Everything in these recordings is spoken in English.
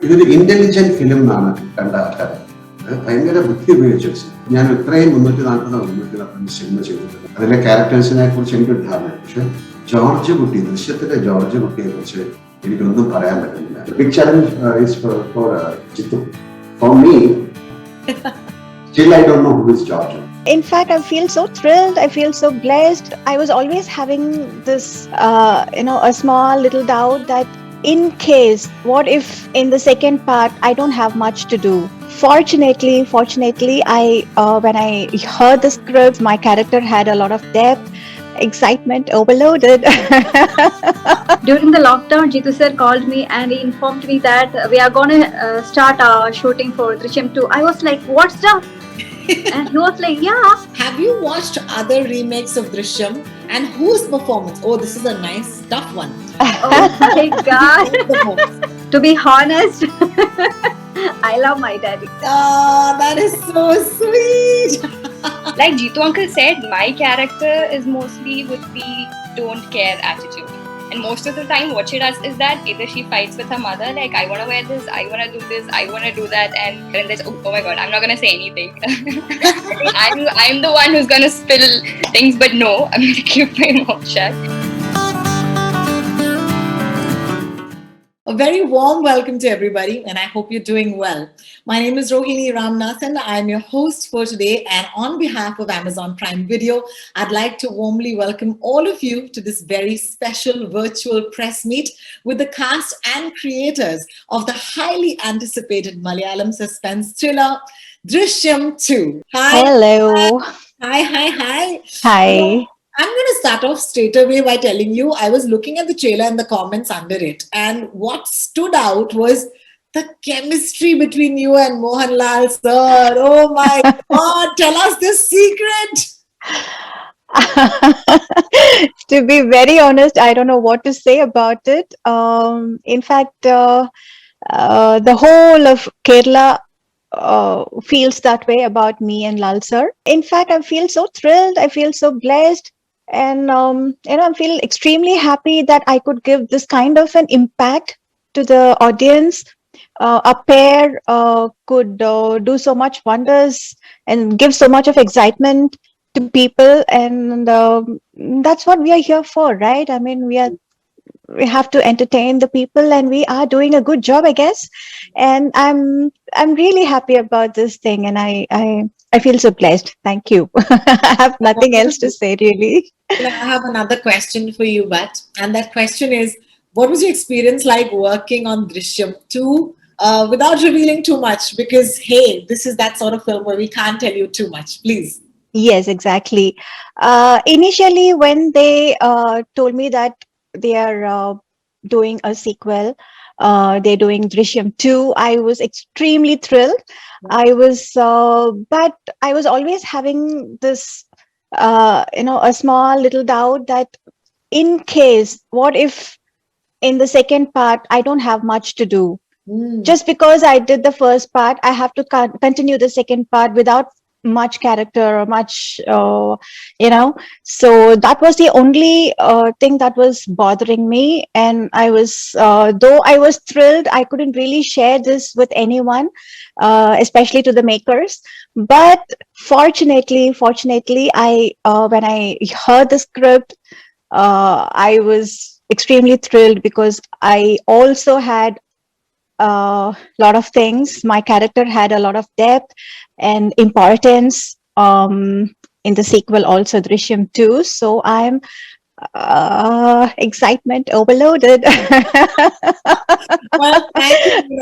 ഇതൊരു intelligent film എന്നാണ് കണ്ട ആൾക്കാർ. ഭയങ്കര ബുദ്ധി ഉപയോഗിച്ചു വെച്ചു. ഞാൻ ഇത്രയും 340 സിനിമ ചെയ്തിട്ടുണ്ട്. അതിലെ ക്യാരക്ടേഴ്സിനെ കുറിച്ച് എനിക്കൊരു ധാരണ. പക്ഷെ ജോർജ് കുട്ടി, ദൃശ്യത്തിലെ ജോർജ് കുട്ടിയെ കുറിച്ച് എനിക്കൊന്നും പറയാൻ പറ്റുന്നില്ല. Big challenge for Jithu. For me, still I don't know who is George. In fact, I feel so thrilled. I feel so blessed. I was always having this, a small little doubt that in case, what if in the second part, I don't have much to do. Fortunately, when I heard the script, my character had a lot of depth, excitement overloaded. During the lockdown, Jeethu sir called me and he informed me that we are going to start our shooting for Drishyam 2. I was like, what's up? And he was like, yeah. Have you watched other remakes of Drishyam? And whose performance? Oh, this is a nice, tough one. Oh my God. To be honest, I love my daddy. Oh, that is so sweet. Like Jeethu uncle said, my character is mostly with the don't care attitude. And most of the time what she does is that either she fights with her mother, like I want to wear this, I want to do this, I want to do that, and then there's oh my god, I'm not going to say anything. I'm the one who's going to spill things, but no, I'm going to keep my mouth shut. A very warm welcome to everybody, and I hope you're doing well. My name is Rohini Ramnathan. I'm your host for today, and on behalf of Amazon Prime Video, I'd like to warmly welcome all of you to this very special virtual press meet with the cast and creators of the highly anticipated Malayalam suspense thriller Drishyam 2. Hi. Hello. Hi. Hi. I'm going to start off straight away by telling you, I was looking at the trailer and the comments under it. And what stood out was the chemistry between you and Mohanlal, sir. Oh my God, tell us the secret. To be very honest, I don't know what to say about it. In fact, the whole of Kerala feels that way about me and Lal sir. In fact, I feel so thrilled. I feel so blessed. And, I feel extremely happy that I could give this kind of an impact to the audience. A pair could do so much wonders and give so much of excitement to people. And that's what we are here for, right? I mean, we have to entertain the people, and we are doing a good job, I guess. And I'm really happy about this thing, and I feel so blessed. Thank you. I have nothing else to say, really. I have another question for you, but and that question is, what was your experience like working on Drishyam 2 without revealing too much? Because hey, this is that sort of film where we can't tell you too much. Please. Yes, exactly. Initially, when they told me that they are doing a sequel, they're doing Drishyam 2, I was extremely thrilled. But I was always having this, a small little doubt that in case, what if in the second part, I don't have much to do. Just because I did the first part, I have to continue the second part without much character or much, so that was the only thing that was bothering me. And I was, though I was thrilled, I couldn't really share this with anyone, especially to the makers. But fortunately, when I heard the script, I was extremely thrilled because I also had a lot of things. My character had a lot of depth and importance in the sequel, also Drishyam 2. So I'm excitement overloaded. Well, thank you,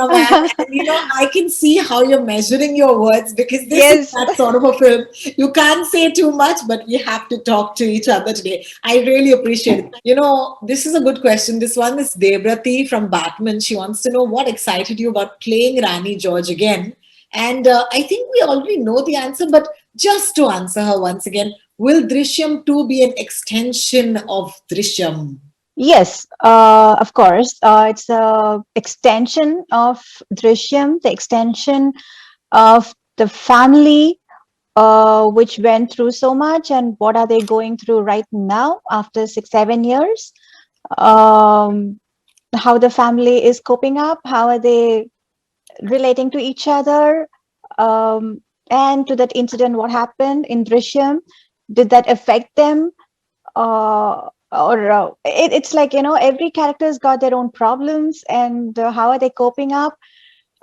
Meena. I can see how you're measuring your words, because this is that sort of a film. You can't say too much, but we have to talk to each other today. I really appreciate it. This is a good question. This one is Debrati from Batman. She wants to know what excited you about playing Rani George again. And I think we already know the answer, but just to answer her once again, will Drishyam 2 be an extension of Drishyam? Yes, of course. It's a extension of Drishyam, the extension of the family which went through so much, and what are they going through right now after 6-7 years. how the family is coping up, how are they relating to each other, um, and to that incident, what happened in Drishyam, did that affect them? It's like, every character's got their own problems, and how are they coping up?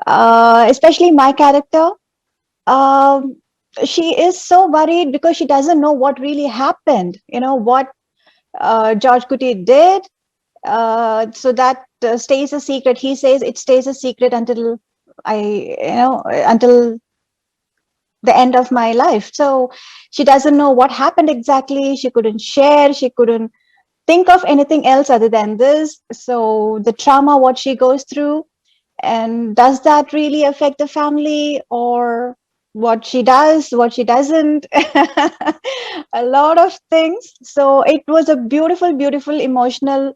Especially my character. Um, she is so worried because she doesn't know what really happened, what George Kutty did. So that stays a secret. He says it stays a secret until until the end of my life. So she doesn't know what happened exactly. She couldn't share. She couldn't think of anything else other than this. So the trauma, what she goes through, and does that really affect the family, or what she does, what she doesn't? A lot of things. So it was a beautiful, beautiful, emotional,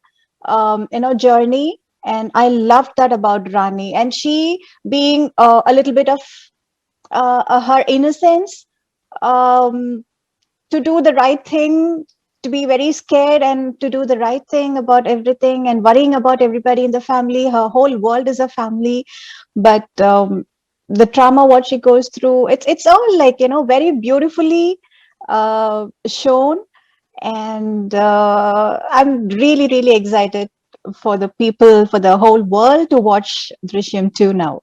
journey. And I loved that about Rani. And she being a little bit of her innocence, um, to do the right thing, to be very scared and to do the right thing about everything and worrying about everybody in the family. Her whole world is a family, but the trauma what she goes through, it's all like, very beautifully shown. And I'm really, really excited for the people, for the whole world to watch Drishyam 2 now.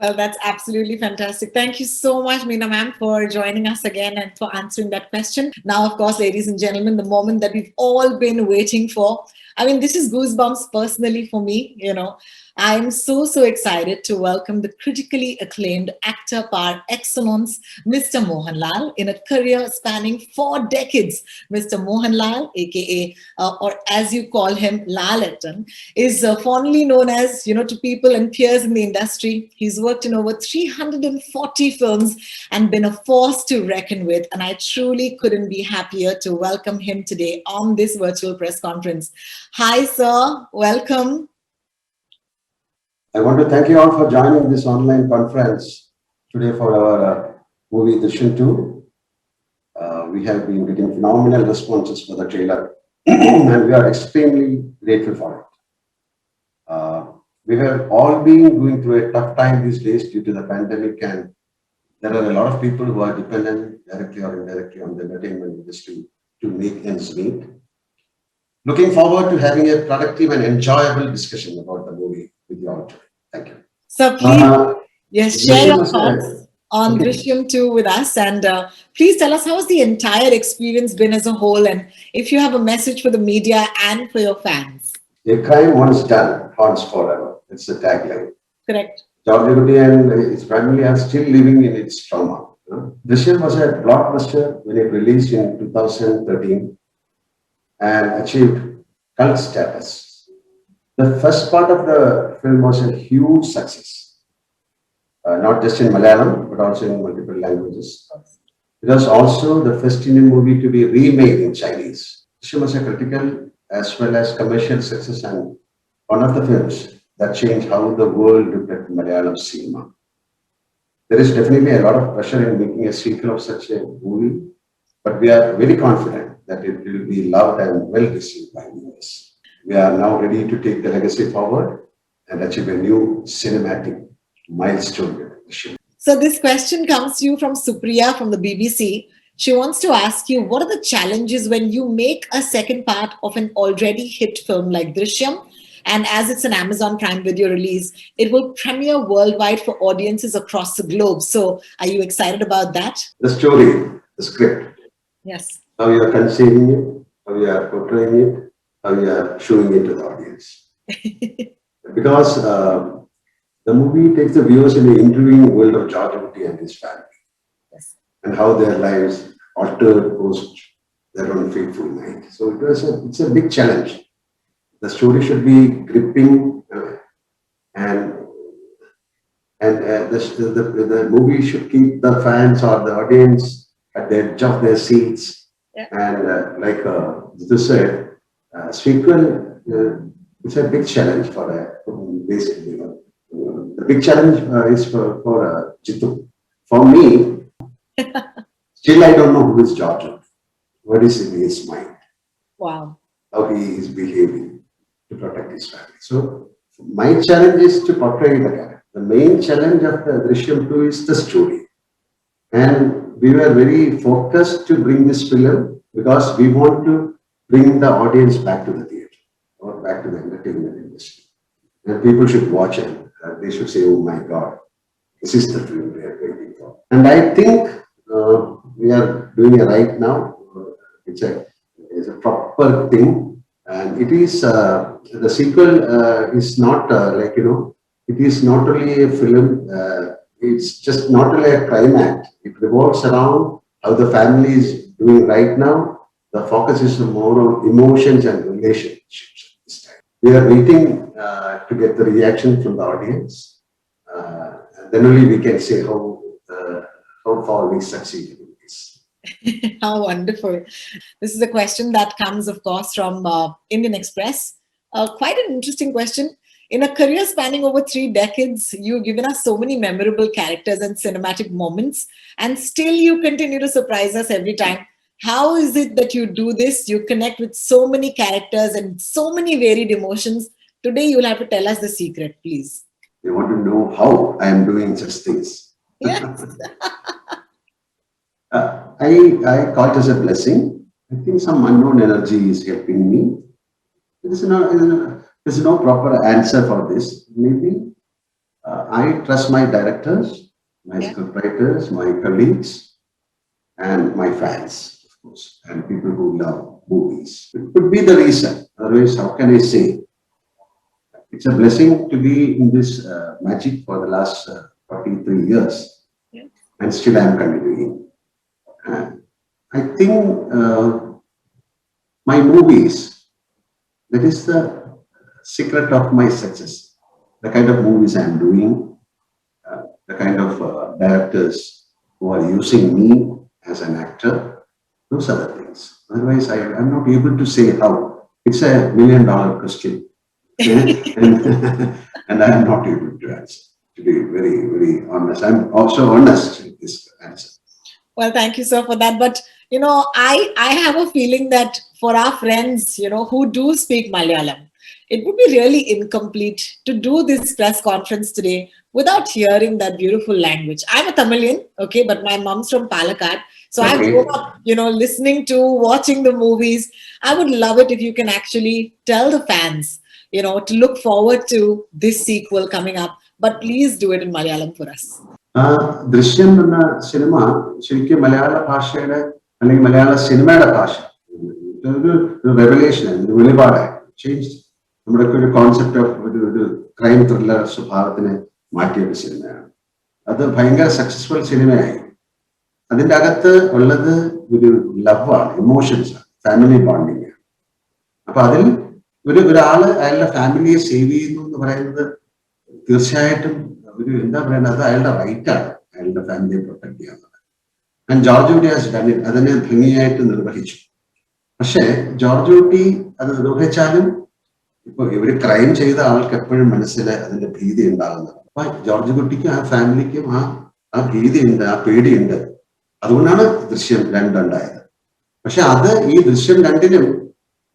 Well, that's absolutely fantastic. Thank you so much, Meena ma'am, for joining us again and for answering that question. Now, of course, ladies and gentlemen, the moment that we've all been waiting for. I mean, this is goosebumps personally for me, I'm so, so excited to welcome the critically acclaimed actor par excellence, Mr. Mohanlal, in a career spanning 4 decades. Mr. Mohanlal, aka, or as you call him, Lalaton, is fondly known as, to people and peers in the industry. He's worked in over 340 films and been a force to reckon with. And I truly couldn't be happier to welcome him today on this virtual press conference. Hi, sir. Welcome. I want to thank you all for joining this online conference today for our movie Drishyam 2. We have been getting phenomenal responses for the trailer and we are extremely grateful for it. We have all been going through a tough time these days due to the pandemic, and there are a lot of people who are dependent directly or indirectly on the entertainment industry to make ends meet. Looking forward to having a productive and enjoyable discussion about the movie with you all today. Thank you. So please, share your thoughts on Drishyam 2 with us, and please tell us how has the entire experience been as a whole, and if you have a message for the media and for your fans. A crime once done haunts forever. It's the tagline. Correct. George Kutty and his family are still living in its trauma. Drishyam was a blockbuster when it released in 2013 and achieved cult status. The first part of the film was a huge success, not just in Malayalam, but also in multiple languages. It was also the first Indian movie to be remade in Chinese. Drishyam was a critical as well as commercial success and one of the films that changed how the world looked at Malayalam cinema. There is definitely a lot of pressure in making a sequel of such a movie, but we are very confident that it will be loved and well received by viewers. We are now ready to take the legacy forward and achieve a new cinematic milestone with Drishyam. So this question comes to you from Supriya from the BBC. She wants to ask you, what are the challenges when you make a second part of an already hit film like Drishyam? And as it's an Amazon Prime Video release, it will premiere worldwide for audiences across the globe. So are you excited about that? The story, the script. Yes. How you are conceiving it, how you are portraying it, how you are showing it to the audience. Because the movie takes the viewers in the interviewing world of George Kutty and his family. Yes. And how their lives altered post their own fateful night. So it's a big challenge. The story should be gripping and the movie should keep the fans or the audience at the edge of their seats. Yeah. And like Jeethu said, sequel, it's a big challenge for basically. The big challenge is for Jeethu. For me, still I don't know who is George. What is in his mind? Wow. How he is behaving. to protect his family. So my challenge is to portray the character. The main challenge of the Drishyam 2 is the story. And we were very focused to bring this film because we want to bring the audience back to the theatre or back to the entertainment industry. And people should watch it. They should say, oh my God, this is the film we are waiting for. And I think we are doing it right now. It's a proper thing. And it is, the sequel is not it is not only a film, it's just not only a climax. It revolves around how the family is doing right now. The focus is more on emotions and relationships this time. We are waiting to get the reaction from the audience. Then only we can say how far we succeeded in this. How wonderful. This is a question that comes, of course, from Indian Express. Quite an interesting question. In a career spanning over 3 decades, you've given us so many memorable characters and cinematic moments, and still you continue to surprise us every time. How is it that you do this? You connect with so many characters and so many varied emotions. Today, you'll have to tell us the secret, please. You want to know how I am doing such things. Yes. I call it as a blessing. I think some unknown energy is helping me. There's no proper answer for this. Maybe I trust my directors, my scriptwriters, my colleagues, and my fans, of course, and people who love movies. It could be the reason. Otherwise, how can I say? It's a blessing to be in this magic for the last 43 years, and still I'm continuing. I think my movies, that is the secret of my success. The kind of movies I'm doing, the kind of directors who are using me as an actor, those are the things. Otherwise, I'm not able to say how. It's a $1 million question. and I'm not able to answer. To be very, very honest. I'm also honest with this answer. Well, thank you, sir, for that. But, I have a feeling that for our friends, who do speak Malayalam, it would be really incomplete to do this press conference today without hearing that beautiful language. I'm a Tamilian, okay, but my mom's from Palakkad. So I grew up, listening to, watching the movies. I would love it if you can actually tell the fans, to look forward to this sequel coming up. But please do it in Malayalam for us. Drishyam എന്ന cinema ശരിക്കും മലയാള ഭാഷയുടെ അല്ലെങ്കിൽ മലയാള സിനിമയുടെ ഭാഷ ഒരു revelation ഒരു വെളിപാടായി change നമ്മുടെ ഒരു കോൺസെപ്റ്റ് ഓഫ് ഒരു ക്രൈം ത്രില്ലർ സ്വഭാവത്തിന് മാറ്റിയൊരു സിനിമയാണ്. അത് ഭയങ്കര സക്സസ്ഫുൾ സിനിമയായി. അതിൻ്റെ അകത്ത് ഉള്ളത് ഒരു ലവാണ്, ഇമോഷൻസ് ആണ്, ഫാമിലി ബോണ്ടിങ് ആണ്. അപ്പൊ അതിൽ ഒരാള് അയാളുടെ ഫാമിലിയെ സേവ് ചെയ്യുന്നു എന്ന് പറയുന്നത് തീർച്ചയായിട്ടും എന്താ പറയുന്നത്, അത് അയാളുടെ റൈറ്റാണ്, അയാളുടെ ഫാമിലിയെ പ്രൊട്ടക്ട് ചെയ്യാന്നുള്ളത്. ആൻഡ് ജോർജ് കുട്ടി ഹാസ് ഡൺ ഇറ്റ്. അതിനെ ഭംഗിയായിട്ട് നിർവഹിച്ചു. പക്ഷെ ജോർജ് കുട്ടി അത് നിർവഹിച്ചാലും ഇപ്പൊ ഇവര് ക്രൈം ചെയ്ത ആൾക്ക് എപ്പോഴും മനസ്സിൽ അതിന്റെ ഭീതി ഉണ്ടാകുന്നത്. അപ്പൊ ജോർജ് കുട്ടിക്കും ആ ഫാമിലിക്കും ആ ഭീതിയുണ്ട്, ആ പേടിയുണ്ട്. അതുകൊണ്ടാണ് ദൃശ്യം 2 ഉണ്ടായത്. പക്ഷെ അത് ഈ ദൃശ്യം 2-ലും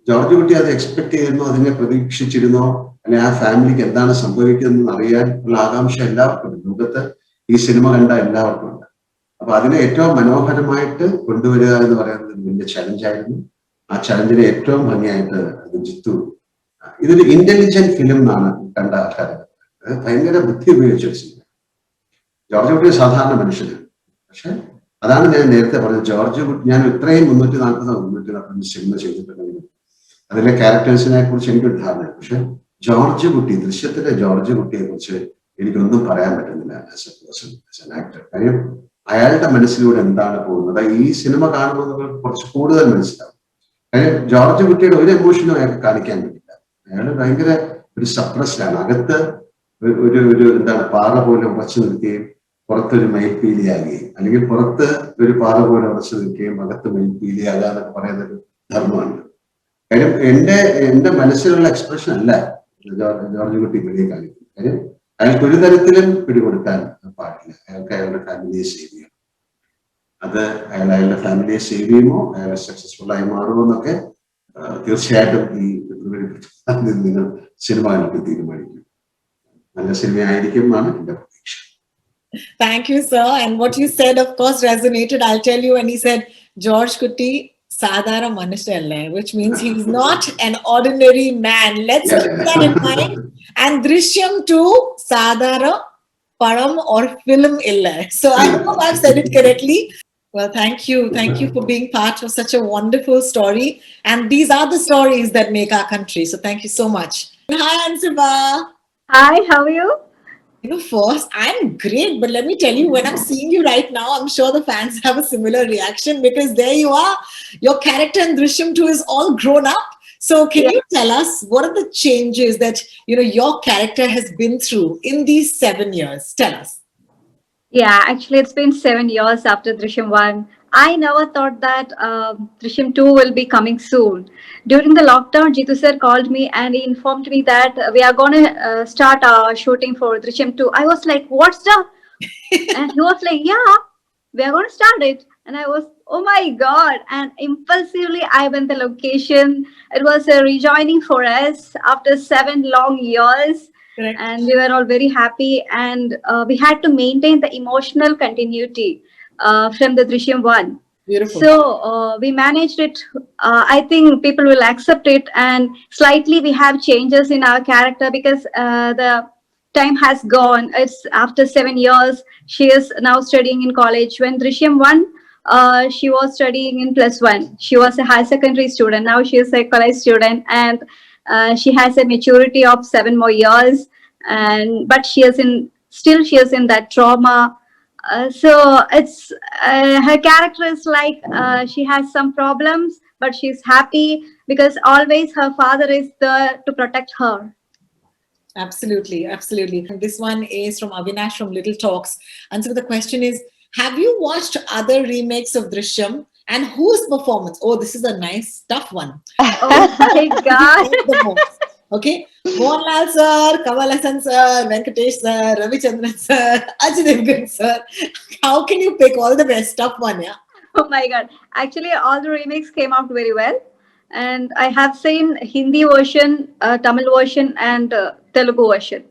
ജോർജ് കുട്ടി അത് എക്സ്പെക്ട് ചെയ്തിരുന്നോ, അതിനെ പ്രതീക്ഷിച്ചിരുന്നോ, അല്ലെ ആ ഫാമിലിക്ക് എന്താണ് സംഭവിക്കുന്നതെന്ന് അറിയാൻ ഉള്ള ആകാംക്ഷ എല്ലാവർക്കും ഉണ്ട്. ലോകത്ത് ഈ സിനിമ കണ്ട എല്ലാവർക്കും ഉണ്ട്. അപ്പൊ അതിനെ ഏറ്റവും മനോഹരമായിട്ട് കൊണ്ടുവരിക എന്ന് പറയുന്നത് വലിയ ചലഞ്ചായിരുന്നു. ആ ചലഞ്ചിനെ ഏറ്റവും ഭംഗിയായിട്ട് അത് ജിത്തു, ഇതൊരു ഇന്റലിജന്റ് ഫിലിം എന്നാണ് കണ്ട ആൾക്കാർ. ഭയങ്കര ബുദ്ധി ഉപയോഗിച്ചൊരു സിനിമ. ജോർജ് കുട്ടി സാധാരണ മനുഷ്യനാണ്. പക്ഷെ അതാണ് ഞാൻ നേരത്തെ പറഞ്ഞത്. ജോർജ് കുട്ടി, ഞാൻ ഇത്രയും 340 സിനിമ ചെയ്തിട്ടുണ്ടെങ്കിലും അതിലെ ക്യാരക്ടേഴ്സിനെ കുറിച്ച് എനിക്കൊരു ധാരണ. പക്ഷെ ജോർജ് കുട്ടി, ദൃശ്യത്തിലെ ജോർജ് കുട്ടിയെ കുറിച്ച് എനിക്കൊന്നും പറയാൻ പറ്റുന്നില്ല as A person, as an actor. കാര്യം അയാളുടെ മനസ്സിലൂടെ എന്താണ് പോകുന്നത് ഈ സിനിമ കാണുമ്പോൾ നിങ്ങൾക്ക് കുറച്ച് കൂടുതൽ മനസ്സിലാവും. കാര്യം ജോർജ് കുട്ടിയുടെ ഒരു എമോഷനും അയാൾക്ക് കാണിക്കാൻ പറ്റില്ല. അയാൾ ഭയങ്കര ഒരു സപ്രസ്ഡ് ആണ്. അകത്ത് ഒരു എന്താണ് പാറ പോലെ ഉറച്ചു നിൽക്കുകയും പുറത്തൊരു മയിൽപ്പീലിയാകുകയും, അല്ലെങ്കിൽ പുറത്ത് ഒരു പാറ പോലെ ഉറച്ചു നിൽക്കുകയും അകത്ത് മയിൽപ്പീലിയാകുക എന്നൊക്കെ പറയുന്ന ഒരു ധർമ്മമാണ്. കാര്യം എന്റെ മനസ്സിലുള്ള എക്സ്പ്രഷൻ അല്ല ജോർജ് കുട്ടി വെളിയെ കാണിക്കുന്നത്. കാര്യം അയാൾക്ക് ഒരു തരത്തിലും പിടികൊടുക്കാൻ പാടില്ല. അയാൾക്ക് അയാളുടെ ഫാമിലിയെ സേവ് ചെയ്യണം. അത് അയാളുടെ ഫാമിലിയെ സേവ് ചെയ്യുമോ, അയാൾ സക്സസ്ഫുൾ ആയി മാറുമോ എന്നൊക്കെ തീർച്ചയായിട്ടും ഈ നിങ്ങൾ സിനിമ കണ്ടിട്ട് തീരുമാനിക്കും. നല്ല സിനിമയായിരിക്കും എന്നാണ് എന്റെ പ്രതീക്ഷ. Thank you, sir. And what you said, of course, resonated. I'll tell you when he said, George Kutty, Sadhara Manushyalle, which means he's not an ordinary man. Let's keep that in mind. And Drishyam too, Sadhara Param or film illa. So I hope I've said it correctly. Well, thank you. Thank you for being part of such a wonderful story. And these are the stories that make our country. So thank you so much. Hi, Ansiba. Hi, how are you? First, I'm great, but let me tell you, when I'm seeing you right now, I'm sure the fans have a similar reaction because there you are. Your character in Drishyam 2 is all grown up. So can you tell us what are the changes that your character has been through in these 7 years? Tell us. Yeah, actually, it's been 7 years after Drishyam 1. I never thought that Drishyam 2 will be coming soon. During the lockdown, Jeethu sir called me and he informed me that we are going to start shooting for Drishyam 2. I was like, what's up? And he was like, yeah, we are going to start it. And I was, oh my God. And impulsively, I went the location. It was a rejoining for us after 7 long years. Correct. And we were all very happy. And we had to maintain the emotional continuity from the Drishyam 1. Beautiful. So we managed it. I think people will accept it. And slightly, we have changes in our character because the time has gone. It's after 7 years. She is now studying in college. When Drishyam 1, she was studying in +1. She was a high secondary student. Now she is a college student, and she has a maturity of 7 more years. But she is in that trauma. So it's her character is like she has some problems, but she's happy because always her father is there to protect her. Absolutely, absolutely. And this one is from Avinash from Little Talks. And so the question is, have you watched other remakes of Drishyam? And whose performance? Oh, this is a nice, tough one. Oh my God. The most. Okay. Mohanlal sir, Kamal Hassan sir, Venkatesh sir, Ravi Chandran sir, Ajay Devgan sir. How can you pick all the best? Tough one, yeah. Oh my God. Actually, all the remakes came out very well. And I have seen Hindi version, Tamil version, and Telugu version.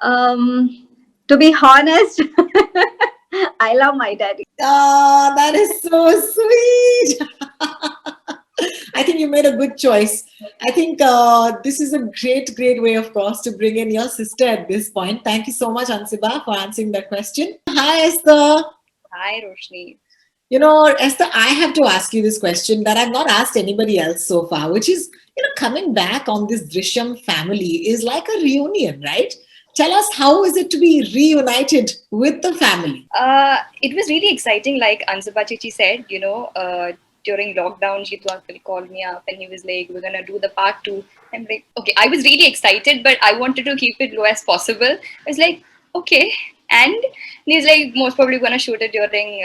To be honest, I love my daddy. Ah, that is so sweet. I think you made a good choice. I think this is a great, great way, of course, to bring in your sister at this point. Thank you so much, Ansiba, for answering that question. Hi, Esther. Hi, Roshni. Esther, I have to ask you this question that I've not asked anybody else so far, which is, coming back on this Drishyam family is like a reunion, right? Tell us, how is it to be reunited with the family? It was really exciting, like Ansiba Chichi said, during lockdown, Jeethu uncle called me up and he was like, we're going to do the part 2. I'm like, okay, I was really excited, but I wanted to keep it low as possible. I was like, okay. And he's like, most probably going to shoot it during,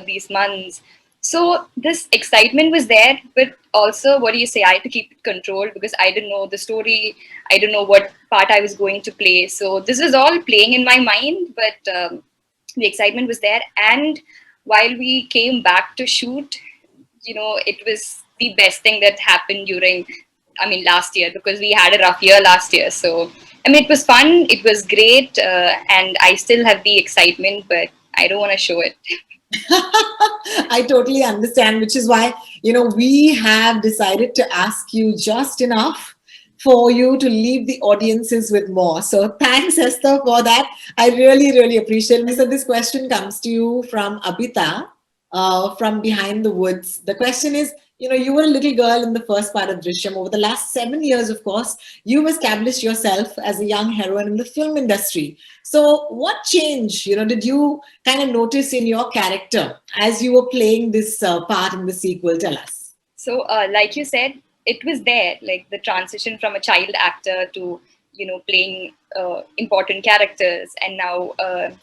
these months. So this excitement was there, but also, what do you say? I had to keep it controlled because I didn't know the story. I didn't know what part I was going to play. So this was all playing in my mind, but the excitement was there. And while we came back to shoot, it was the best thing that happened last year, because we had a rough year last year. So, it was fun. It was great. And I still have the excitement, but I don't want to show it. I totally understand, which is why, we have decided to ask you just enough for you to leave the audiences with more. So thanks, Esther, for that. I really, really appreciate it. So this question comes to you from Abita, from Behindwoods. The question is, you were a little girl in the first part of Drishyam. Over the last 7 years, of course, you've established yourself as a young heroine in the film industry. So what change, did you kind of notice in your character as you were playing this part in the sequel? Tell us. So, like you said, it was there, like the transition from a child actor to, playing important characters, and now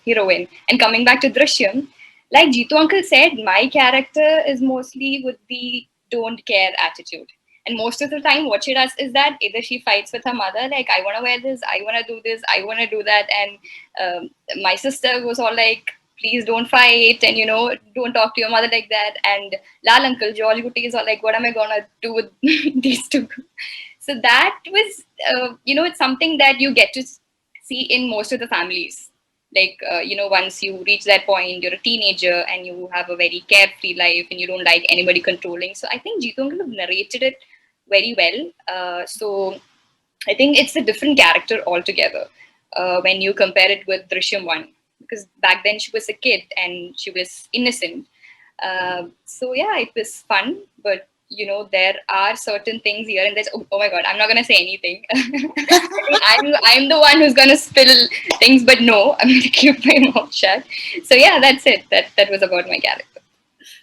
heroine. And coming back to Drishyam, like Jeethu uncle said, my character is mostly with the don't care attitude. And most of the time, what she does is that either she fights with her mother, like, I want to wear this, I want to do this, I want to do that. And my sister was all like, please don't fight, and don't talk to your mother like that. And Lal uncle, George Gutti, is all like, what am I going to do with these two? So that was, it's something that you get to see in most of the families. Like, once you reach that point, you're a teenager and you have a very carefree life and you don't like anybody controlling. So I think Jeethu uncle narrated it very well. So I think it's a different character altogether when you compare it with Drishyam 1. Because back then she was a kid and she was innocent. So yeah, it was fun. But, there are certain things here and there. Oh my God, I'm not going to say anything. I think I'm the one who's going to spill things, but no, I'm going to keep my mouth shut. So yeah, that's it. That was about my character.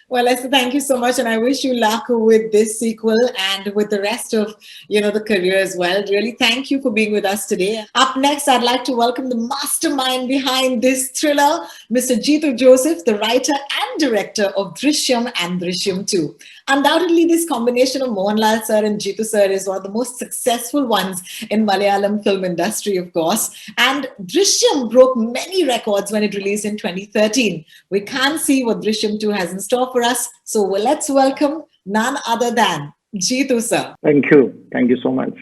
Well, Esther, thank you so much, and I wish you luck with this sequel and with the rest of the career as well. Really, thank you for being with us today. Up next, I'd like to welcome the mastermind behind this thriller, Mr. Jeethu Joseph, the writer and director of Drishyam and Drishyam 2. Undoubtedly, this combination of Mohanlal sir and Jeethu sir is one of the most successful ones in Malayalam film industry, of course. And Drishyam broke many records when it released in 2013. We can't see what Drishyam 2 has in store for us. So let's welcome none other than Jeethu sir. Thank you. Thank you so much.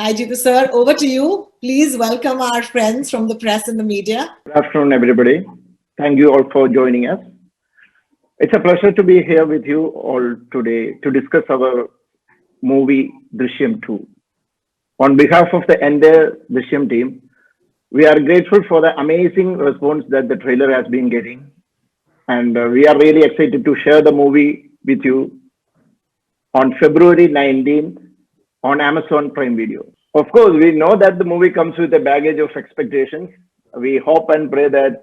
Hi, Jeethu sir. Over to you. Please welcome our friends from the press and the media. Good afternoon, everybody. Thank you all for joining us. It's a pleasure to be here with you all today to discuss our movie Drishyam 2. On behalf of the entire Drishyam team, we are grateful for the amazing response that the trailer has been getting. And we are really excited to share the movie with you on February 19th on Amazon Prime Video. Of course, we know that the movie comes with a baggage of expectations. We hope and pray that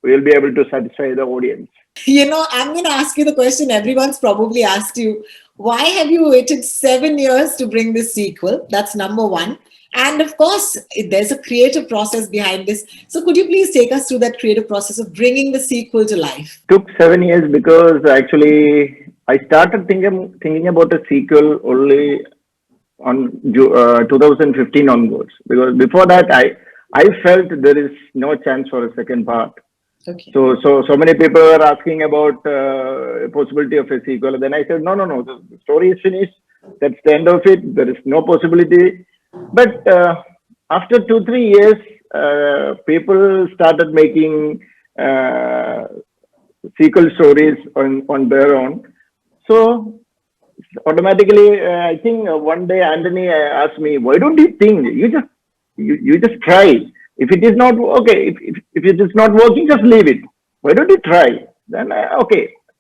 we'll be able to satisfy the audience. I'm going to ask you the question everyone's probably asked you. Why have you waited 7 years to bring this sequel? That's number one. And of course, there's a creative process behind this. So could you please take us through that creative process of bringing the sequel to life? It took 7 years because actually I started thinking about a sequel only on 2015 onwards. Because before that, I felt there is no chance for a second part. Okay. So many people were asking about a possibility of a sequel. Then I said, no, the story is finished. That's the end of it. There is no possibility. But after 2-3 years, people started making sequel stories on their own. So automatically, I think one day Anthony asked me, why don't you think you just try? If it is not okay, if it is not working, just leave it. Why don't you try? Then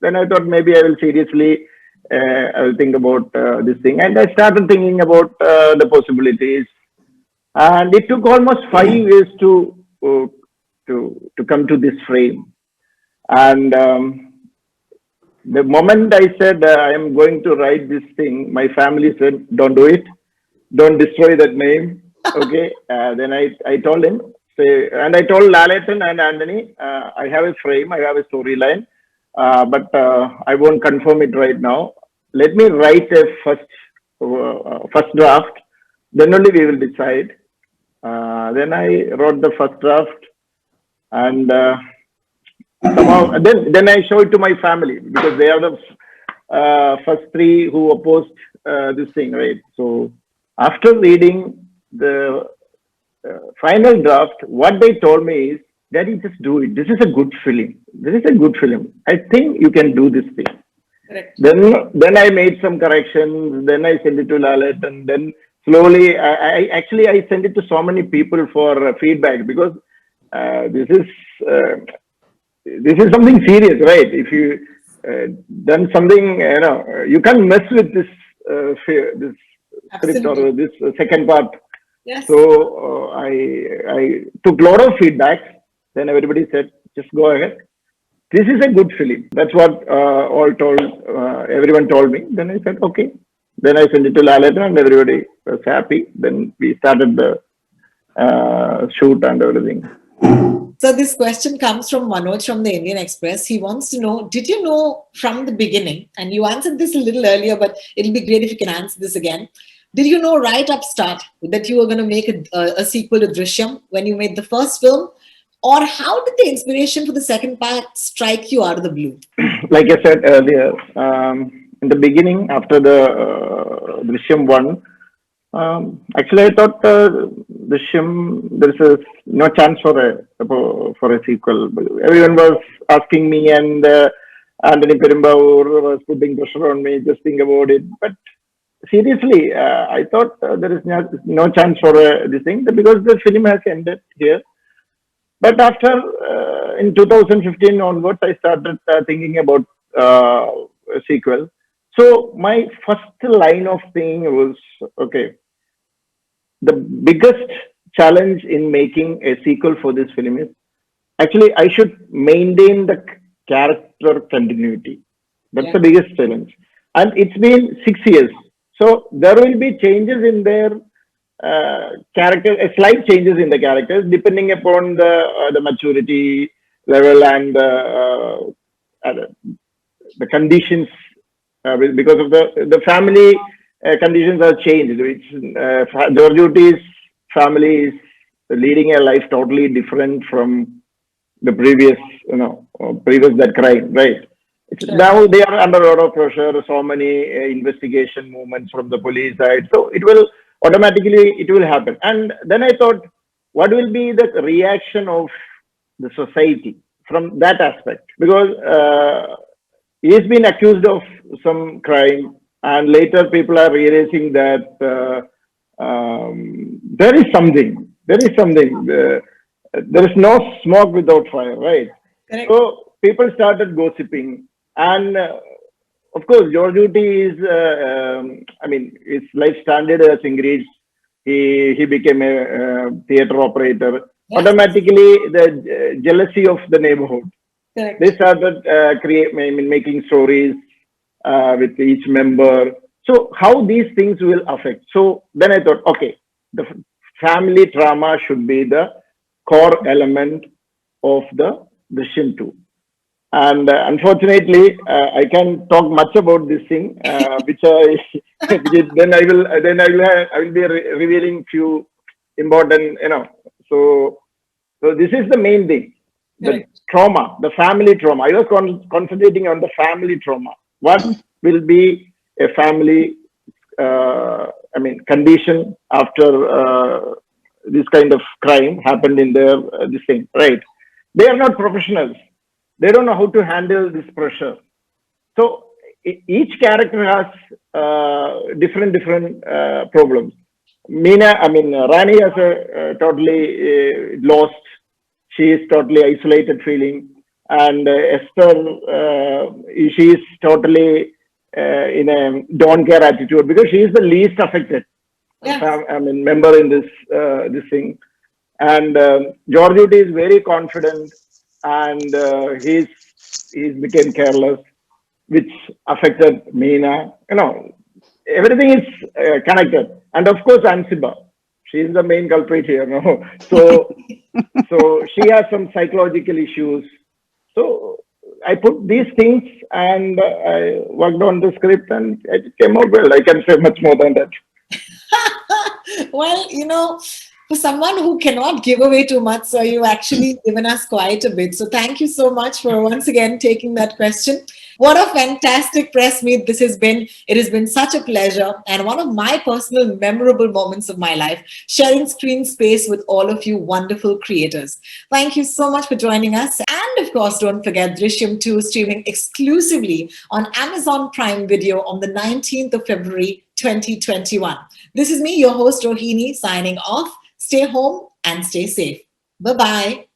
Then I thought maybe I will seriously I will think about this thing, and I started thinking about the possibilities. And it took almost 5 years to come to this frame. And the moment I said I am going to write this thing, my family said, "Don't do it. Don't destroy that name." Okay. Then I told him, and I told Laletan and Anthony, I have a frame, I have a storyline, but I won't confirm it right now. Let me write a first draft. Then only we will decide. Then I wrote the first draft, and somehow then I showed it to my family because they are the first three who opposed this thing, right? So after reading the final draft, what they told me is, "Daddy, just do it. This is a good film. This is a good film. I think you can do this thing." Correct. Then I made some corrections. Then I sent it to Lalit, and then slowly, I sent it to so many people for feedback because this is something serious, right? If you done something, you can't mess with this script or this second part. Yes. So I took a lot of feedback. Then everybody said, "Just go ahead. This is a good film." That's what everyone told me. Then I said, "Okay." Then I sent it to Lalita and everybody was happy. Then we started the shoot and everything. So this question comes from Manoj from the Indian Express. He wants to know, did you know from the beginning, and you answered this a little earlier, but it'll be great if you can answer this again. Did you know right up start that you were going to make a sequel to Drishyam when you made the first film? Or how did the inspiration for the second part strike you out of the blue? Like I said earlier, in the beginning, after the Drishyam 1, Actually, I thought Drishyam, there is no chance for a sequel. Everyone was asking me, and Anthony Perumbavoor was putting pressure on me. Just think about it. But seriously, I thought there is no chance for this thing because the film has ended here. But after in 2015 onwards, I started thinking about a sequel. So my first line of thing was, okay, the biggest challenge in making a sequel for this film is actually I should maintain the character continuity. That's the biggest challenge. And it's been 6 years. So there will be changes in their character, slight changes in the characters depending upon the maturity level and the conditions because of the family conditions are changed. Georgiou's family is leading a life totally different from the previous, previous that crime, right? Now they are under a lot of pressure. So many investigation movements from the police side. So it will happen. And then I thought, what will be the reaction of the society from that aspect? Because he's been accused of some crime, and later people are realizing that there is something. There is no smoke without fire, right? Correct. So people started gossiping, and of course, Georgiou is, his life standard has increased. He became a theater operator. Yes. Automatically, the jealousy of the neighborhood. Correct. They started making stories with each member. So how these things will affect? So then I thought, okay, the family drama should be the core element of the Drishyam 2. And unfortunately, I can't talk much about this thing, which I will be revealing few important, So this is the main thing, the trauma, the family trauma. I was concentrating on the family trauma. What will be a family, condition after this kind of crime happened in their this thing, right? They are not professionals. They don't know how to handle this pressure. So each character has different problems. Rani has a totally lost. She is totally isolated feeling, and Esther, she is totally in a don't care attitude because she is the least affected. Yes. Member in this thing, and Georgiou is very confident, and he's became careless, which affected Meena. Everything is connected, and of course Ansiba, she is the main culprit here. So she has some psychological issues. So I put these things and I worked on the script, and it came out well. I can say much more than that. Well, for someone who cannot give away too much, so you've actually given us quite a bit. So thank you so much for once again taking that question. What a fantastic press meet this has been. It has been such a pleasure and one of my personal memorable moments of my life, sharing screen space with all of you wonderful creators. Thank you so much for joining us. And of course, don't forget Drishyam 2 streaming exclusively on Amazon Prime Video on the 19th of February, 2021. This is me, your host Rohini, signing off. Stay home and stay safe. Bye-bye.